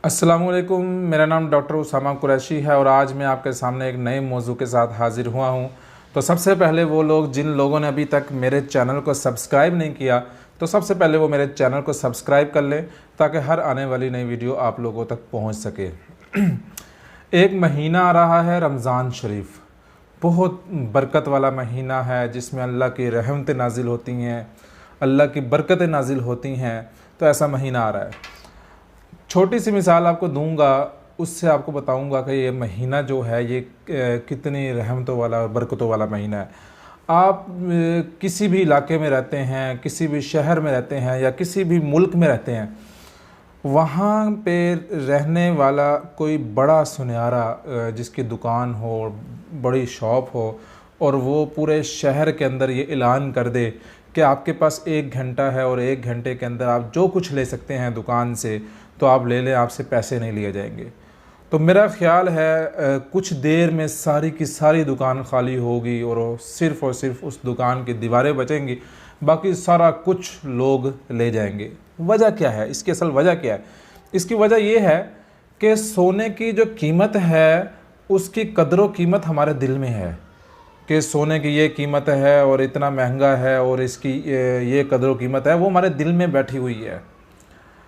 अस्सलामुअलैकुम, मेरा नाम डॉक्टर उसामा कुरैशी है और आज मैं आपके सामने एक नए मौजू के साथ हाज़िर हुआ हूं। तो सबसे पहले वो लोग जिन लोगों ने अभी तक मेरे चैनल को सब्सक्राइब नहीं किया, तो सबसे पहले वो मेरे चैनल को सब्सक्राइब कर लें ताकि हर आने वाली नई वीडियो आप लोगों तक पहुंच सके। एक महीना आ रहा है रमज़ान शरीफ, बहुत बरकत वाला महीना है जिसमें अल्लाह की रहमतें नाजिल होती हैं, अल्लाह की बरकतें नाजिल होती हैं। तो ऐसा महीना आ रहा है। छोटी सी मिसाल आपको दूंगा, उससे आपको बताऊंगा कि ये महीना जो है ये कितनी रहमतों वाला और बरकतों वाला महीना है। आप किसी भी इलाके में रहते हैं, किसी भी शहर में रहते हैं या किसी भी मुल्क में रहते हैं, वहाँ पे रहने वाला कोई बड़ा सुनहरा जिसकी दुकान हो, बड़ी शॉप हो और वो पूरे शहर के अंदर ये ऐलान कर दे कि आपके पास 1 घंटा है और 1 घंटे के अंदर आप जो कुछ ले सकते हैं दुकान से तो आप ले लें, आपसे पैसे नहीं लिए जाएंगे। तो मेरा ख्याल है कुछ देर में सारी की सारी दुकान खाली होगी और सिर्फ़ उस दुकान की दीवारें बचेंगी, बाकी सारा कुछ लोग ले जाएंगे। वजह क्या है? इसकी असल वजह क्या है? इसकी वजह यह है कि सोने की जो कीमत है उसकी कदर कीमत हमारे दिल में है कि सोने की ये कीमत है और इतना महंगा है और इसकी ये कदर कीमत है, वो हमारे दिल में बैठी हुई है।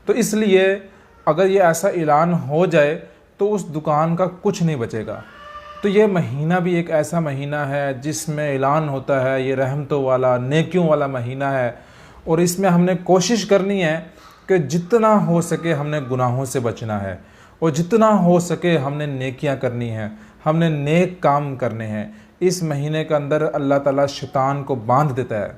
तो इसलिए अगर ये ऐसा ऐलान हो जाए तो उस दुकान का कुछ नहीं बचेगा। तो ये महीना भी एक ऐसा महीना है जिसमें ऐलान होता है, ये रहमतों वाला, नेकियों वाला महीना है और इसमें हमने कोशिश करनी है कि जितना हो सके हमने गुनाहों से बचना है और जितना हो सके हमने नेकियां करनी हैं, हमने नेक काम करने हैं। इस महीने के अंदर अल्लाह ताला शैतान को बांध देता है,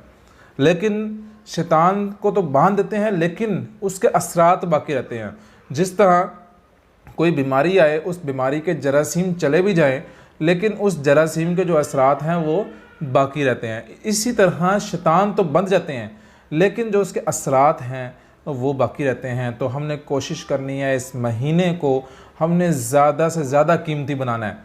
लेकिन शैतान को तो बांध देते हैं लेकिन उसके असरात बाकी रहते हैं। जिस तरह कोई बीमारी आए, उस बीमारी के जरासीम चले भी जाएं लेकिन उस जरासीम के जो असरात हैं वो बाकी रहते हैं। इसी तरह शैतान तो बंध जाते हैं लेकिन जो उसके असरात हैं वो बाकी रहते हैं। तो हमने कोशिश करनी है इस महीने को हमने ज़्यादा से ज़्यादा कीमती बनाना है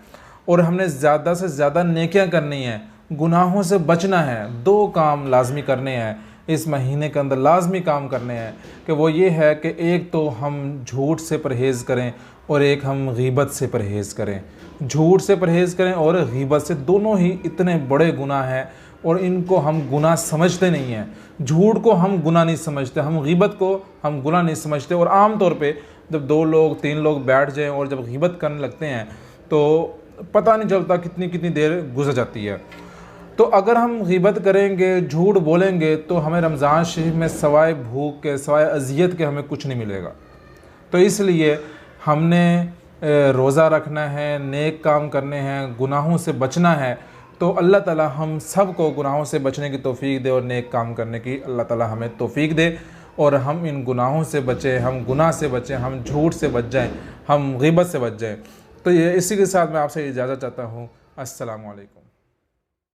और हमने ज़्यादा से ज़्यादा नेकियां करनी है, गुनाहों से बचना है। 2 काम लाजमी करने हैं इस महीने के अंदर, लाजमी काम करने हैं कि वो ये है कि एक तो हम झूठ से परहेज़ करें और एक हम गीबत से परहेज़ करें। झूठ से परहेज़ करें और गीबत से, दोनों ही इतने बड़े गुनाह हैं और इनको हम गुनाह समझते नहीं हैं। झूठ को हम गुनाह नहीं समझते, हम गीबत को हम गुनाह नहीं समझते। और आम तौर पे जब 2 लोग 3 लोग बैठ जाएं और जब गीबत करने लगते हैं तो पता नहीं चलता कितनी देर गुजर जाती है। तो अगर हम गीबत करेंगे, झूठ बोलेंगे तो हमें रमज़ान शरीफ में सवाए भूख के, सवाए अज़ियत के हमें कुछ नहीं मिलेगा। तो इसलिए हमने रोज़ा रखना है, नेक काम करने हैं, गुनाहों से बचना है। तो अल्लाह ताला हम सब को गुनाहों से बचने की तौफीक दे और नेक काम करने की अल्लाह ताला हमें तौफीक दे और हम इन गुनाहों से बचें, हम गुनाह से बचें, हम झूठ से बच जाएँ, हम गीबत से बच जाएँ। तो ये इसी के साथ मैं आपसे इजाज़त चाहता हूँ। अस्सलामु अलैकुम।